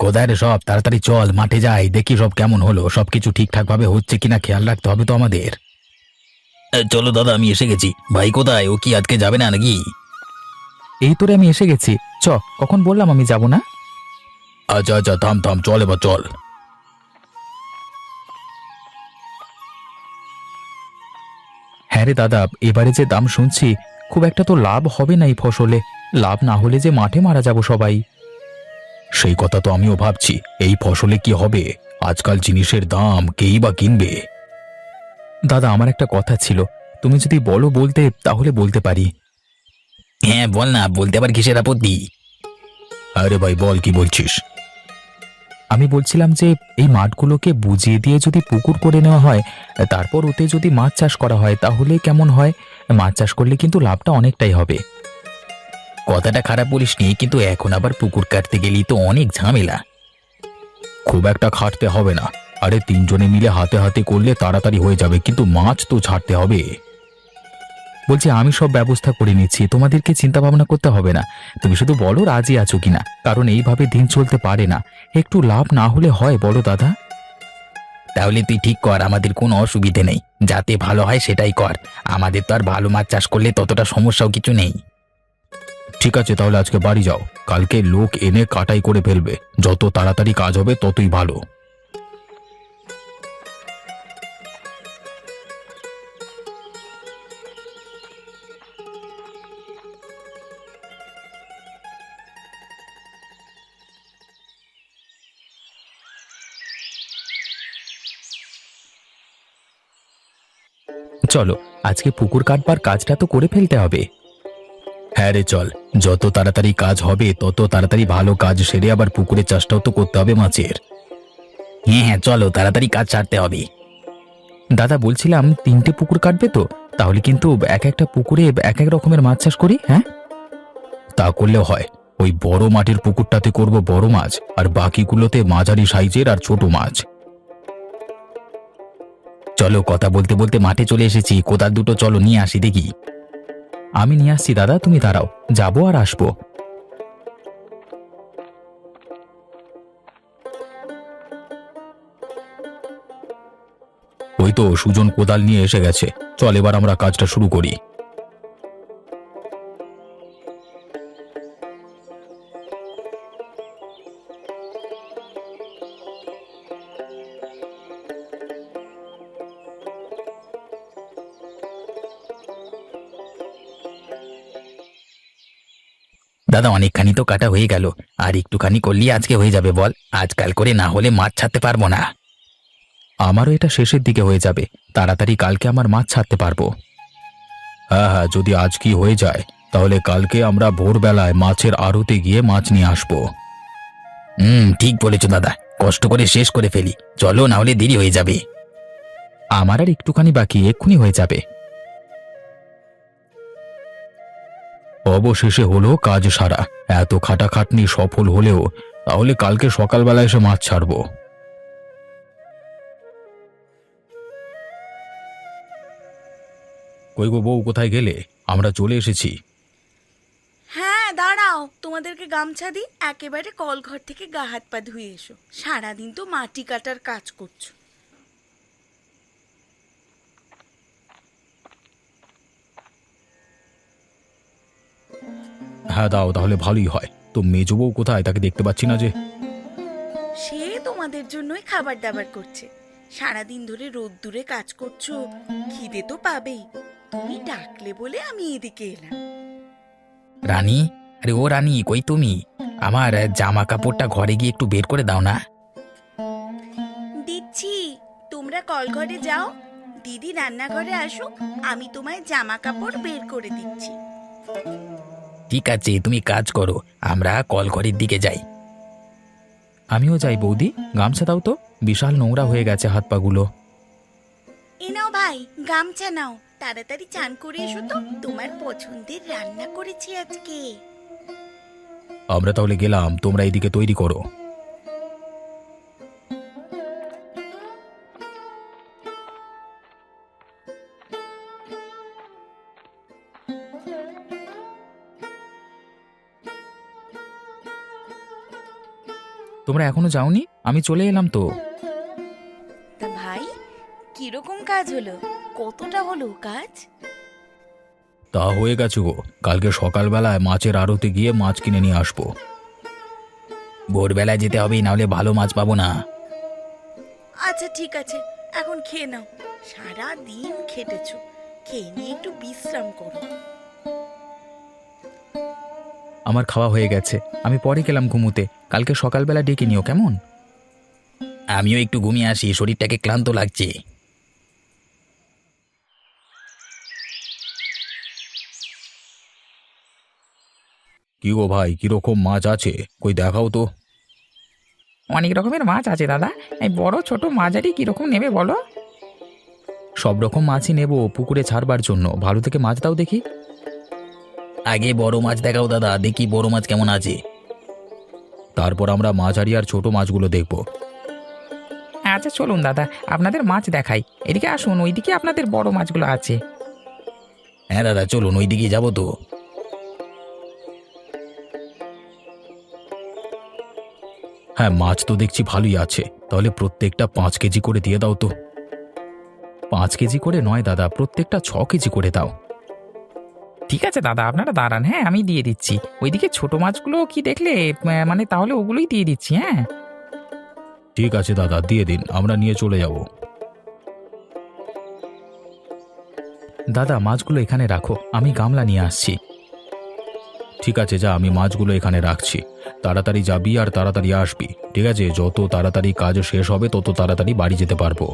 কোথায় রে সব? তাড়াতাড়ি চল, মাঠে যাই, দেখি সব কেমন হলো, সবকিছু ঠিকঠাক ভাবে হচ্ছে কিনা খেয়াল রাখতে হবে তো আমাদের। চলো দাদা, আমি এসে গেছি। ভাই কোথায়? ও কি আজকে যাবে না নাকি? এই তোরে আমি এসে গেছি। কখন বললাম আমি যাব না? আচ্ছা আচ্ছা, থাম থাম, চল এবার চল। হ্যাঁ রে দাদা, এবারে যে দাম শুনছি, খুব একটা তো লাভ হবে না এই ফসলে। লাভ না হলে যে মাঠে মারা যাব সবাই। সেই কথা তো আমিও ভাবছি, এই ফসলে কি হবে? আজকাল জিনিসের দাম কেই বা কিনবে? দাদা, আমার একটা কথা ছিল, তুমি যদি বলো বলতে তাহলে বলতে পারি। হ্যাঁ বল না, বলতে আবার কিসের আপত্তি? আরে ভাই বল, কি বলছিস? আমি বলছিলাম যে এই মাঠগুলোকে বুঝিয়ে দিয়ে যদি পুকুর করে নেওয়া হয়, তারপর ওতে যদি মাছ চাষ করা হয় তাহলে কেমন হয়? মাছ চাষ করলে কিন্তু লাভটা অনেকটাই হবে। কথাটা খারাপ বলিসনি, কিন্তু এখন আবার পুকুর কাটতে গেলেই তো অনেক ঝামেলা। খুব একটা খাটতে হবে না। আরে তিনজনে মিলে হাতে হাতে করলে তাড়াতাড়ি হয়ে যাবে, কিন্তু মাছ তো ছাড়তে হবে। বলছি আমি সব ব্যবস্থা করে নিচ্ছি, তোমাদেরকে চিন্তা ভাবনা করতে হবে না। তুমি শুধু বলো রাজি আছো কিনা, কারণ এইভাবে দিন চলতে পারে না। একটু লাভ না হলে হয় বড় দাদা? তাহলে তুই ঠিক কর, আমাদের কোনো অসুবিধে নেই। যাতে ভালো হয় সেটাই কর। আমাদের তো আর ভালো মাছ চাষ করলে ততটা সমস্যাও কিছু নেই। ঠিক আছে, তাহলে আজকে বাড়ি যাও। কালকে লোক এনে কাটাই করে ফেলবে। যত তাড়াতাড়ি কাজ হবে ততই ভালো। চলো, আজকে পুকুর কাটবার কাজটা তো করে ফেলতে হবে। হ্যাঁ রে চল, যত তাড়াতাড়ি কাজ হবে তত তাড়াতাড়ি ভালো কাজ সেরে আবার পুকুরের চাষটাও তো করতে হবে মাছের। হ্যাঁ হ্যাঁ, চলো তাড়াতাড়ি কাজ ছাড়তে হবে। দাদা বলছিলাম, 3টে পুকুর কাটবে তো? তাহলে কিন্তু এক একটা পুকুরে এক এক রকমের মাছ চাষ করি, হ্যাঁ? তা করলেও হয়। ওই বড় মাটির পুকুরটাতে করব বড় মাছ, আর বাকিগুলোতে মাঝারি সাইজের আর ছোট মাছ। চলো, কথা বলতে বলতে মাঠে চলে এসেছি। কোদাল দুটো চলো নিয়ে আসি দেখি। আমি নিয়ে আসছি দাদা, তুমি দাঁড়াও, যাবো আর আসবো। ওই তো সুজন কোদাল নিয়ে এসে গেছে। চল এবার আমরা কাজটা শুরু করি। দাদা, অনেকখানি তো কাটা হয়ে গেল। আর একটুখানি করলেই আজকে হয়ে যাবে বল। আজকাল করে না হলে মাছ ছাড়তে পারবো না। আমারও এটা শেষের দিকে হয়ে যাবে, তাড়াতাড়ি কালকে আমার মাছ ছাড়তে পারবো। হ্যাঁ হ্যাঁ, যদি আজ কি হয়ে যায় তাহলে কালকে আমরা ভোরবেলায় মাছের আড়তে গিয়ে মাছ নিয়ে আসবো। ঠিক বলেছো দাদা, কষ্ট করে শেষ করে ফেলি। চলো, না হলে দেরি হয়ে যাবে। আমার আর একটুখানি বাকি, এক্ষুনি হয়ে যাবে। অবশেষে হলো কাজ সারা। এত খাটাখাটনি সফল হলেও তাহলে কালকে সকালবেলা এসে মাছ ছাড়বো। কই গো বউ, কোথায় গেলে? আমরা চলে এসেছি। হ্যাঁ দাঁড়াও, তোমাদেরকে গামছা দিই। একেবারে কলঘর থেকে গা হাত পা ধুয়ে এসো, সারাদিন তো মাটি কাটার কাজ করছো। হ্যাঁ দাও, তাহলে ভালোই হয়। তো মেজো বউ কোথায়? তাকে দেখতে পাচ্ছি না যে। সে তোমাদের জন্যই খাবার দাবার করছে। সারাদিন ধরে রোদ্দুরে কাজ করছো, খিদে তো পাবেই। তুমি ডাকলে বলে আমি এদিকে এলাম। রানী, আরে ও রানী, কই তুমি? আমার জামা কাপড়টা ঘরে গিয়ে একটু বের করে দাও না। দিচ্ছি, তোমরা কলঘরে যাও, দিদি রান্নাঘরে আসুক, আমি তোমায় জামা কাপড় বের করে দিচ্ছি। ঠিক আছে, তুমি কাজ করো, আমরা কল ঘরের দিকে যাই। আমিও যাই বৌদি, গামছা দাও তো, বিশাল নোংরা হয়ে গেছে হাত পাগুলো। এ নাও ভাই, গামছা নাও, তাড়াতাড়ি চান করে এসো তো, তোমার পছন্দের রান্না করেছি আজকে। আমরা তাহলে গেলাম, তোমরা এদিকে তৈরি করো। তোমরা এখনো যাওনি? আমি চলে এলাম তো। তা ভাই, কিরকম কাজ হলো? কতটা হলো কাজ? তা হয়ে গেছে গো, কালকে সকালবেলায় মাছের আড়তে গিয়ে মাছ কিনে নিয়ে আসবো। ভোরবেলায় যেতে হবে, নাহলে ভালো মাছ পাবো না। আচ্ছা ঠিক আছে, এখন খেয়ে নাও। সারা দিন খেটেছো, খেয়ে নিয়ে একটু বিশ্রাম করো। আমার খাওয়া হয়ে গেছে, আমি পরে গেলাম ঘুমুতে। কালকে সকালবেলা ডেকে নিও কেমন? আমিও একটু ঘুমিয়ে আসি, শরীরটাকে ক্লান্ত লাগছে। কি গো ভাই, কিরকম মাছ আছে? কই দেখাও তো। অনেক রকমের মাছ আছে দাদা। এই বড় ছোট মাঝারি কিরকম নেবে বলো? সব রকম মাছই নেব পুকুরে ছাড়বার জন্য, ভালো থেকে মাছ দাও দেখি। আগে বড় মাছ দেখাও দাদা, দেখি বড় মাছ কেমন আছে। তারপর আমরা মাঝারি আর ছোট মাছগুলো দেখব। আচ্ছা চলুন দাদা, আপনাদের মাছ দেখাই। এদিকে আসুন, ওইদিকে আপনাদের বড় মাছগুলো আছে। হ্যাঁ দাদা, চলুন ওই দিকে যাবো তো। হ্যাঁ, মাছ তো দেখছি ভালোই আছে, তাহলে প্রত্যেকটা 5 কেজি করে দিয়ে দাও তো। 5 কেজি করে নয় দাদা, প্রত্যেকটা 6 কেজি করে দাও। ঠিক আছে দাদা, আপনারা দাঁড়ান, হ্যাঁ আমি দিয়ে দিচ্ছি। ওইদিকে ছোট মাছগুলো কি দেখলে? মানে তাহলে ওগুলোই দিয়ে দিচ্ছি, হ্যাঁ। ঠিক আছে দাদা, দিয়ে দিন, আমরা নিয়ে চলে যাব। দাদা, মাছগুলো এখানে রাখো, আমি গামলা নিয়ে আসছি। ঠিক আছে যা, আমি মাছগুলো এখানে রাখছি। তাড়াতাড়ি যাবি আর তাড়াতাড়ি আসবি, ঠিক আছে? যত তাড়াতাড়ি কাজ শেষ হবে তত তাড়াতাড়ি বাড়ি যেতে পারবো।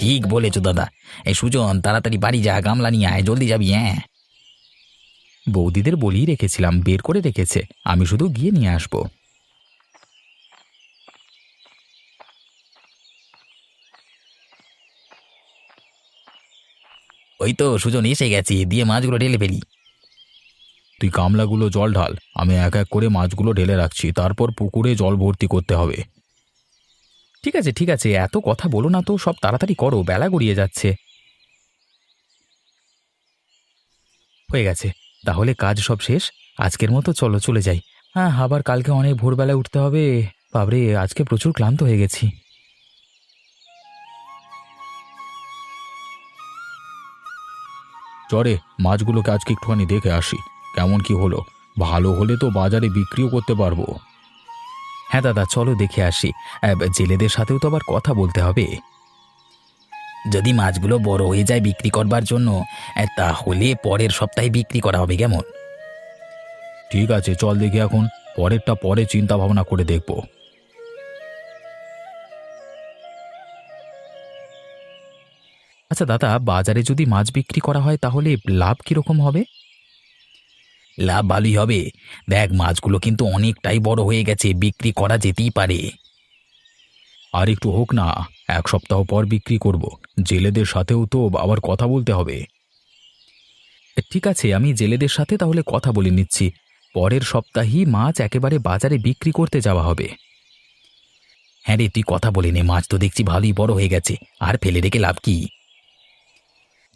ঠিক বলেছো দাদা। এই সুজন, তাড়াতাড়ি বাড়ি যা, গামলা নিয়ে আয়, জলদি যাবি। হ্যাঁ, বৌদিদের বলেই রেখেছিলাম, বের করে রেখেছে, আমি শুধু গিয়ে নিয়ে আসবো। ওই তো সুজন এসে গেছি, দিয়ে মাছগুলো ঢেলে ফেলি। তুই গামলাগুলো জল ঢাল, আমি এক এক করে মাছগুলো ঢেলে রাখছি, তারপর পুকুরে জল ভর্তি করতে হবে। ঠিক আছে ঠিক আছে, এত কথা বলো না তো, সব তাড়াতাড়ি করো, বেলা গড়িয়ে যাচ্ছে। হয়ে গেছে, তাহলে কাজ সব শেষ। আজকের মতো চলো চলে যাই। হ্যাঁ, আবার কালকে অনেক ভোরবেলায় উঠতে হবে। বাবরে, আজকে প্রচুর ক্লান্ত হয়ে গেছি। চরে, মাছগুলোকে আজকে একটুখানি দেখে আসি কেমন কি হলো। ভালো হলে তো বাজারে বিক্রিও করতে পারবো। হ্যাঁ দাদা, চলো দেখে আসি। জেলেদের সাথেও তো আবার কথা বলতে হবে। যদি মাছগুলো বড় হয়ে যায় বিক্রি করবার জন্য, তাহলে পরের সপ্তাহে বিক্রি করা হবে, কেমন? ঠিক আছে, চল দেখি এখন, পরেরটা পরে চিন্তা ভাবনা করে দেখব। আচ্ছা দাদা, বাজারে যদি মাছ বিক্রি করা হয় তাহলে লাভ কিরকম হবে? লাভ ভালোই হবে। দেখ, মাছগুলো কিন্তু অনেকটাই বড় হয়ে গেছে, বিক্রি করা যেতেই পারে। আর একটু হোক না, 1 সপ্তাহ পর বিক্রি করব। জেলেদের সাথেও তো আবার কথা বলতে হবে। ঠিক আছে, আমি জেলেদের সাথে তাহলে কথা বলে নিচ্ছি। পরের সপ্তাহেই মাছ একেবারে বাজারে বিক্রি করতে যাওয়া হবে। হ্যাঁ রে, তুই কথা বলে নে, মাছ তো দেখছি ভালোই বড় হয়ে গেছে, আর ফেলে রেখে লাভ কি?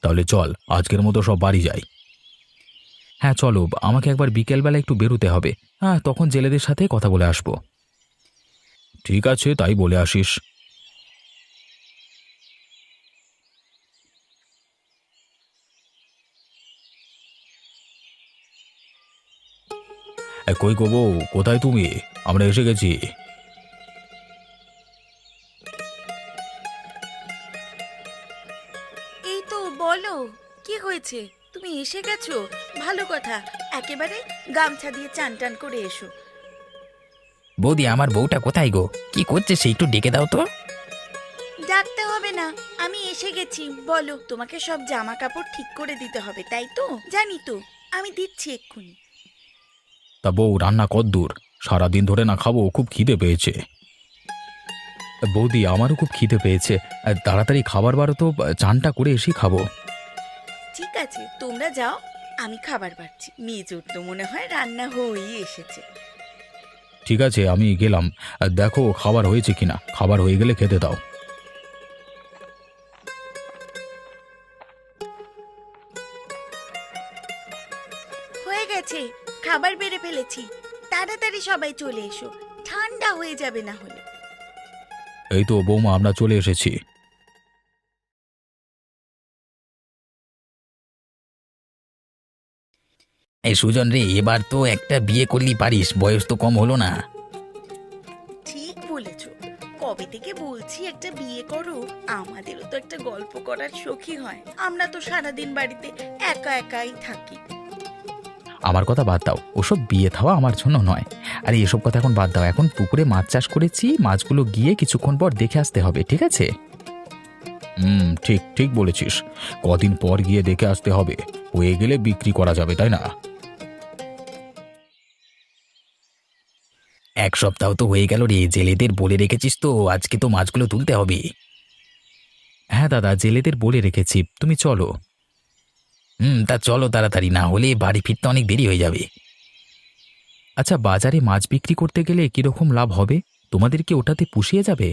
তাহলে চল, আজকের মতো সব বাড়ি যাই। হ্যাঁ চলো, আমাকে একবার বিকেলবেলা একটু বেরোতে হবে। হ্যাঁ, তখন জেলেদের সাথে কথা বলে আসবো। ঠিক আছে, তাই বলে আসিস। কই গো বউ, কোথায় তুমি? আমরা এসে গেছি। এই তো, বলো কি হয়েছে? তুমি এসে গেছো, ভালো কথা। একেবারে গামছা দিয়ে চান টান করে এসো। বৌদি, আমার বউটা কোথায় গো? কি করছে সে? একটু ডেকে দাও তো। ডাকতে হবে না, আমি এসে গেছি। বলো, তোমাকে সব জামা কাপড় ঠিক করে দিতে হবে, তাই তো? জানি তো, আমি দিচ্ছি এক্ষুনি। তা বউ, রান্না কদ্দূর? সারাদিন ধরে না খাবো, খুব খিদে পেয়েছে। বৌদি, আমারও খুব খিদে পেয়েছে। তাড়াতাড়ি খাবার বারো তো, চানটা করে এসে খাবো। ঠিক আছে, তোমরা যাও, আমি খাবার বাড়ছি। মেজোর তো মনে হয় রান্না হয়েই এসেছে। ঠিক আছে, আমি গেলাম। দেখো খাবার হয়েছে কিনা, খাবার হয়ে গেলে খেতে দাও। হয়ে গেছে, খাবার বেড়ে ফেলেছি। তাড়াতাড়ি সবাই চলে এসো, ঠান্ডা হয়ে যাবে না হলে। এই তো বৌমা, আমরা চলে এসেছি। এই সুজন রে, এবার তো একটা বিয়ে করলি পারিস, বয়স তো কম হলো না। ঠিক বলেছ, কবে থেকে বলছি একটা বিয়ে করো। আমাদেরও তো একটা গল্প করার শখই হয়। আমরা তো সারাদিন বাড়িতে একা একাই থাকি। আমার কথা বাদ দাও, ওসব বিয়ে থাওয়া আমার জন্য নয়। আরে এসব কথা এখন বাদ দাও, এখন পুকুরে মাছ চাষ করেছি, মাছগুলো গিয়ে কিছুক্ষণ পর দেখে আসতে হবে, ঠিক আছে? ঠিক ঠিক বলেছিস, কদিন পর গিয়ে দেখে আসতে হবে, হয়ে গেলে বিক্রি করা যাবে, তাই না? 1 সপ্তাহ তো হয়ে গেল রে, জেলেদের বলে রেখেছিস তো, আজকে তো মাছগুলো তুলতে হবে। হ্যাঁ দাদা, জেলেদের বলে রেখেছি, তুমি চলো। তা চলো তাড়াতাড়ি, না হলে বাড়ি ফিরতে অনেক দেরি হয়ে যাবে। আচ্ছা, বাজারে মাছ বিক্রি করতে গেলে কিরকম লাভ হবে? তোমাদের কি ওটাতে পুষিয়ে যাবে?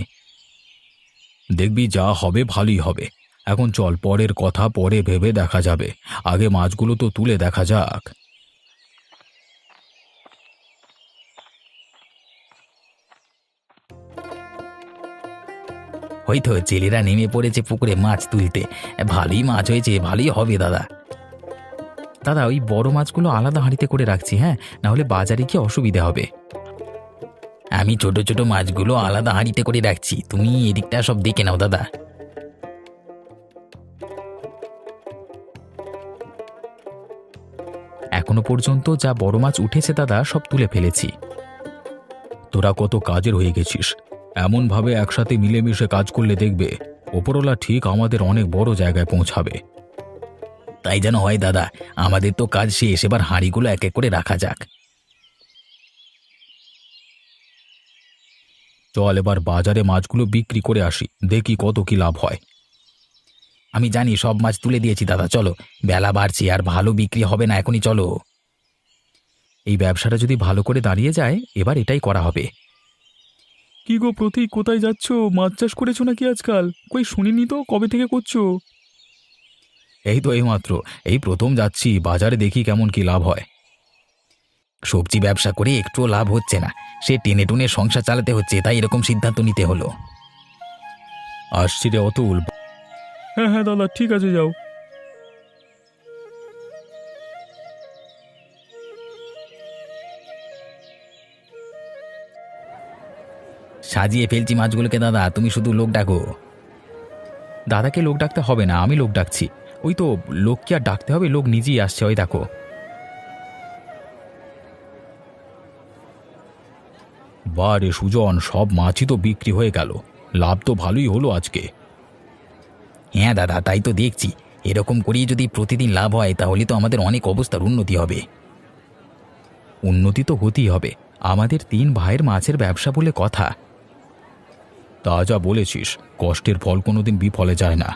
দেখবি যা হবে ভালোই হবে। এখন চল, পরের কথা পরে ভেবে দেখা যাবে, আগে মাছগুলো তো তুলে দেখা যাক। হয়তো জেলেরা নেমে পড়েছে পুকুরে মাছ তুলতে। ভালোই মাছ হয়েছে, ভালোই হবে দাদা। দাদা, ওই বড় মাছগুলো আলাদা হাঁড়িতে করে রাখছি, হ্যাঁ, না হলে বাজারে গিয়ে অসুবিধা হবে। আমি ছোট ছোট মাছগুলো আলাদা হাঁড়িতে করে রাখছি, তুমি এদিকটা সব দেখে নাও দাদা। এখনো পর্যন্ত যা বড় মাছ উঠেছে দাদা, সব তুলে ফেলেছি। তোরা কত কাজের হয়ে গেছিস, এমনভাবে একসাথে মিলেমিশে কাজ করলে দেখবে ওপরওয়ালা ঠিক আমাদের অনেক বড় জায়গায় পৌঁছাবে। তাই যেন হয় দাদা, আমাদের তো কাজ শেষ, এবার হাঁড়িগুলো এক এক করে রাখা যাক। চল এবার বাজারে মাছগুলো বিক্রি করে আসি, দেখি কত কি লাভ হয়। আমি জানি, সব মাছ তুলে দিয়েছি দাদা, চলো, বেলা বাড়ছে আর ভালো বিক্রি হবে না, এখনই চলো। এই ব্যবসাটা যদি ভালো করে দাঁড়িয়ে যায়, এবার এটাই করা হবে। কি গো প্রতীক, কোথায় যাচ্ছ? মাছ চাষ করেছো নাকি আজকাল? কই শুনিনি তো, কবে থেকে করছো? এই তো এইমাত্র, এই প্রথম যাচ্ছি, বাজারে দেখি কেমন কি লাভ হয়। সবজি ব্যবসা করে একটুও লাভ হচ্ছে না, সে টেনে টুনে সংসার চালাতে হচ্ছে, তাই এরকম সিদ্ধান্ত নিতে হলো। আসছি রে অতুল। হ্যাঁ হ্যাঁ দাদা, ঠিক আছে, যাও। সাজিয়ে ফেলছি মাছগুলোকে দাদা, তুমি শুধু লোক ডাকো। দাদাকে লোক ডাকতে হবে না, আমি লোক ডাকছি। ওই তো, লোক কি আর ডাকতে হবে, লোক নিজেই আসছে, ওই দেখো। বারে সুজন, সব মাছই তো বিক্রি হয়ে গেল, লাভ তো ভালোই হলো আজকে। হ্যাঁ দাদা, তাই তো দেখছি, এরকম করেই যদি প্রতিদিন লাভ হয় তাহলে তো আমাদের অনেক অবস্থার উন্নতি হবে। উন্নতি তো হতেই হবে, আমাদের 3 ভাইয়ের মাছের ব্যবসা বলে কথা। তা যা বলেছিস, কষ্টের ফল কোনোদিন বিফলে যায় না।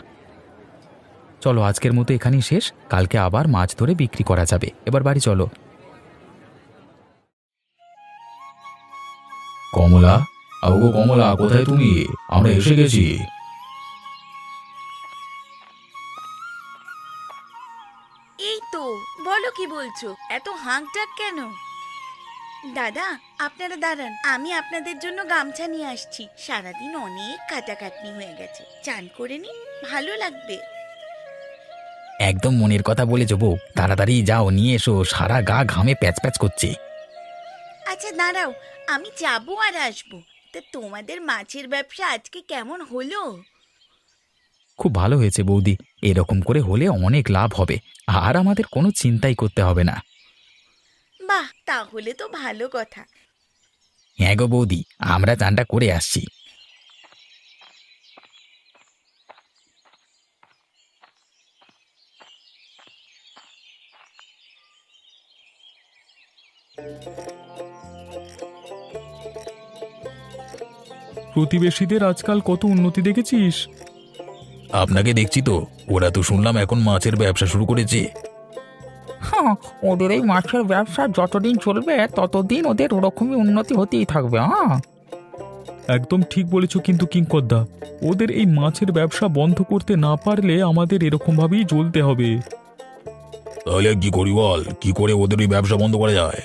চলো, আজকের মতো এখানেই শেষ, কালকে আবার মাছ ধরে বিক্রি করা যাবে। এবার বাড়ি চলো। কমলা, আগো কমলা, কোথায় তুমি? আমরা এসে গেছি। এই তো, বলো কি বলছো, এত হাঁক ডাক কেন? দাদা, আপনারা দাঁড়ান, আমি আপনাদের জন্য গামছা নিয়ে আসছি। সারাদিন অনেক কাটাকাটনি হয়ে গেছে, চান করে নি, ভালো লাগবে। একদম মনের কথা বলেছ বউ, তাড়াতাড়ি যাও, নিয়ে এসো, সারা গা ঘামে প্যাচ প্যাচ করছে। আচ্ছা দাঁড়াও, আমি যাবো আর আসবো। তা তোমাদের মাছের ব্যবসা আজকে কেমন হলো? খুব ভালো হয়েছে বৌদি, এরকম করে হলে অনেক লাভ হবে, আর আমাদের কোনো চিন্তাই করতে হবে না। বাহ, তাহলে তো ভালো কথা। হ্যাঁ গো বৌদি, আমরা চানটা করে আসছি। প্রতিবেশীদের আজকাল কত উন্নতি দেখেছিস? আপনাকে দেখছি তো, ওরা তো শুনলাম এখন মাছের ব্যবসা শুরু করেছে। হ্যাঁ, ওদের এই মাছের ব্যবসা যতদিন চলবে ততদিন ওদের ওরকমই উন্নতি হতেই থাকবে। হ্যাঁ, একদম ঠিক বলেছ, কিন্তু কিংকর্দা, ওদের এই মাছের ব্যবসা বন্ধ করতে না পারলে আমাদের এরকমভাবেই চলতে হবে। তাহলে কি করি বল, কি করে ওদের ওই ব্যবসা বন্ধ করা যায়?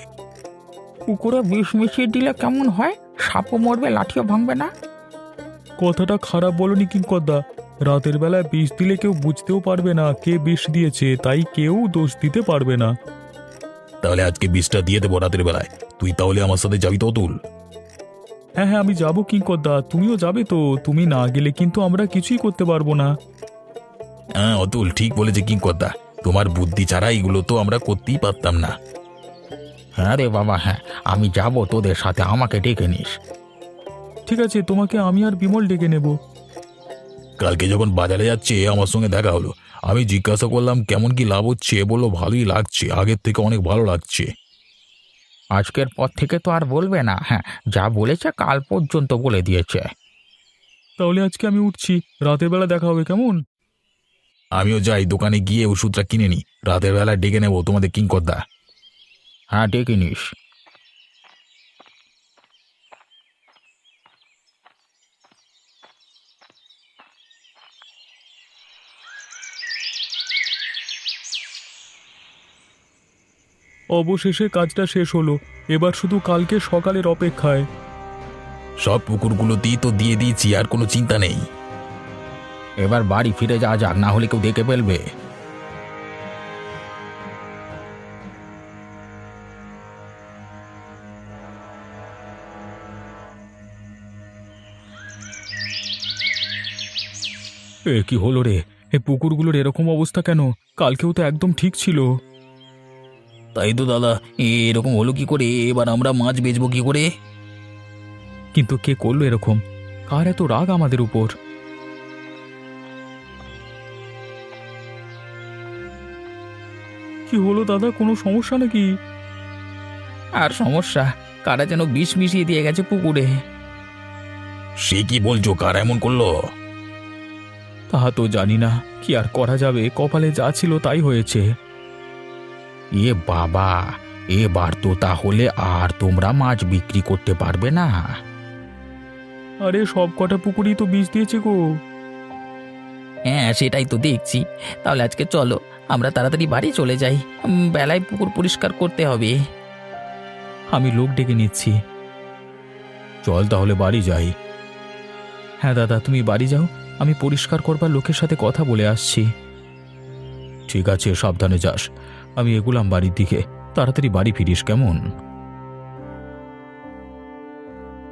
পুকুরে বিষ মিশিয়ে দিলে কেমন হয়? সাপও মরবে, লাঠিও ভাঙবে না। কথাটা খারাপ বলনি কিঙ্করদা। রাতের বেলায় বিষ দিলে কেউ বুঝতেও পারবে না কে বিষ দিয়েছে, তাই কেউ দোষ দিতে পারবে না। তাহলে আজকে বিষটা দিয়ে দেবো রাতের বেলায়। তুই তাহলে আমার সাথে যাবি তো অতুল? হ্যাঁ হ্যাঁ, আমি যাবো কিঙ্করদা, তুমিও যাবে তো? তুমি না গেলে কিন্তু আমরা কিছুই করতে পারবো না। হ্যাঁ অতুল ঠিক বলেছে কিঙ্করদা, তোমার বুদ্ধি ছাড়া এগুলো তো আমরা করতেই পারতাম না। হ্যাঁ রে বাবা, হ্যাঁ আমি যাব তোদের সাথে, আমাকে ডেকে নিস। ঠিক আছে, তোমাকে আমি আর বিমল ডেকে নেব। কালকে যখন বাজারে যাচ্ছে আমার সঙ্গে দেখা হলো, আমি জিজ্ঞাসা করলাম কেমন কি লাভ হচ্ছে, বললো ভালোই লাগছে, আগের থেকে অনেক ভালো লাগছে। আজকের পর থেকে তো আর বলবে না, হ্যাঁ যা বলেছে কাল পর্যন্ত বলে দিয়েছে। তাহলে আজকে আমি উঠছি, রাতের বেলা দেখা হবে, কেমন? আমিও যাই, দোকানে গিয়ে ওষুধটা কিনে নি, রাতের বেলা ডেকে নেবো তোমাদের কিঙ্করদা। হ্যাঁ ডেকে নিস। অবশেষে কাজটা শেষ হলো, এবার শুধু কালকে সকালের অপেক্ষায়। সব পুকুরগুলোতেই তো দিয়ে দিয়েছি, আর কোনো চিন্তা নেই। এবার বাড়ি ফিরে যাওয়া যাক, না হলে কেউ দেখে ফেলবে। এ কি হলো রে? এ পুকুরগুলোর এরকম অবস্থা কেন? কালকেও তো একদম ঠিক ছিল। তাই তো দাদা, এরকম হলো কি করে? এবার আমরা মাছ বেচবো কি করে? কিন্তু কে করলো এরকম? কার এত রাগ আমাদের উপর? কি হলো দাদা, কোনো সমস্যা নাকি? আর সমস্যা, কারা যেন বিষ মিশিয়ে দিয়ে গেছে পুকুরে। সে কি বলছো, কার এমন করলো? তাহা তো জানি না, কি আর করা যাবে, কপালে যা ছিল তাই হয়েছে। এ বাবা, এবার তো তাহলে আর তোমরা মাছ বিক্রি করতে পারবে না। আরে সব কটা পুকুরই তো বিষ দিয়েছে গো। হ্যাঁ সেটাই তো দেখছি। তাহলে আজকে চলো আমরা তাড়াতাড়ি বাড়ি চলে যাই, বেলায় পুকুর পরিষ্কার করতে হবে। আমি লোক ডেকে নিচ্ছি। চল তাহলে বাড়ি যাই। হ্যাঁ দাদা, তুমি বাড়ি যাও, আমি পরিষ্কার করবার লোকের সাথে কথা বলে আসছি। ঠিক আছে, সাবধানে যাস। আমি এগুলাম বাড়ির দিকে, তাড়াতাড়ি বাড়ি ফিরিস, কেমন?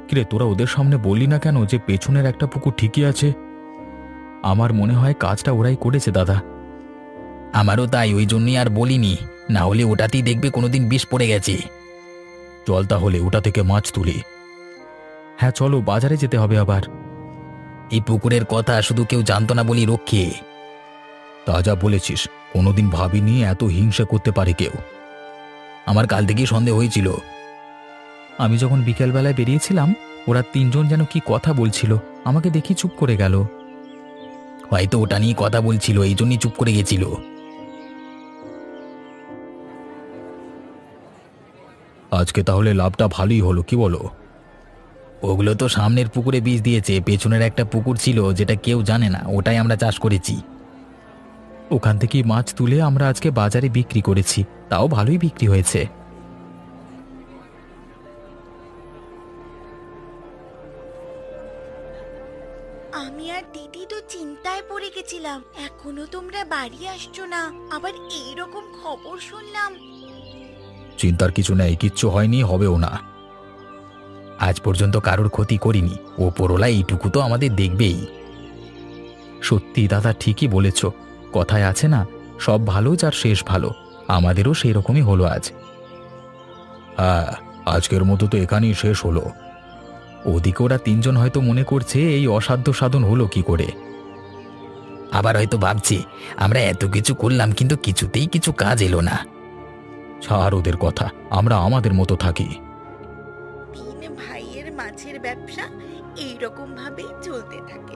কিরে, তোরা ওদের সামনে বললি না কেন যে পেছনের একটা পুকুর ঠিকই আছে? আমার মনে হয় কাজটা ওরাই করেছে দাদা। আমারও তাই, ওই জন্যই আর বলিনি, না হলে ওটাতেই দেখবে কোনোদিন বিষ পড়ে গেছে। চল তাহলে ওটা থেকে মাছ তুলি। হ্যাঁ চলো, বাজারে যেতে হবে আবার। এই পুকুরের কথা শুধু কেউ জানতো না বলি রক্ষে। তা যা বলেছিস, কোনোদিন ভাবিনি এত হিংসা করতে পারে কেউ। আমার কাল থেকেই সন্দেহ হয়েছিল। আমি যখন বিকেলবেলায় বেরিয়েছিলাম, ওরা তিনজন যেন কি কথা বলছিল, আমাকে দেখি চুপ করে গেল। হয়তো ওটা নিয়ে কথা বলছিল, এই জন্যই চুপ করে গেছিল। আজকে তাহলে লাভটা ভালোই হলো, কি বলো? ওগুলো তো সামনের পুকুরে বীজ দিয়েছে, পেছনের একটা পুকুর ছিল যেটা কেউ জানে না, ওটাই আমরা চাষ করেছি। ওখান থেকেই মাছ তুলে আমরা আজকে বাজারে বিক্রি করেছি, তাও ভালোই বিক্রি হয়েছে। আমি আর দিদি তো চিন্তায় পড়ে গেছিলাম, এখনো তোমরা বাড়ি আসছো না, আবার এইরকম খবর শুনলাম। চিন্তার কিছু নেই, কিচ্ছু হয়নি, হবেও না। আজ পর্যন্ত কারোর ক্ষতি করিনি, ওপরওয়ালা এইটুকু তো আমাদের দেখবেই। সত্যি দাদা, ঠিকই বলেছ, কথায় আছে না, সব ভালো যার শেষ ভালো। আমাদেরও সেই রকমই হলো আজ। হ্যাঁ, আজকের মতো তো এখানেই শেষ হলো। ওদিকে ওরা তিনজন হয়তো মনে করছে এই অসাধ্য সাধন হলো কি করে। আবার হয়তো ভাবছে আমরা এত কিছু করলাম কিন্তু কিছুতেই কিছু কাজ এলো না। ছাড় ওদের কথা, আমরা আমাদের মতো থাকি। তিন ভাইয়ের মাছের ব্যবসা এইরকম ভাবেই চলতে থাকে।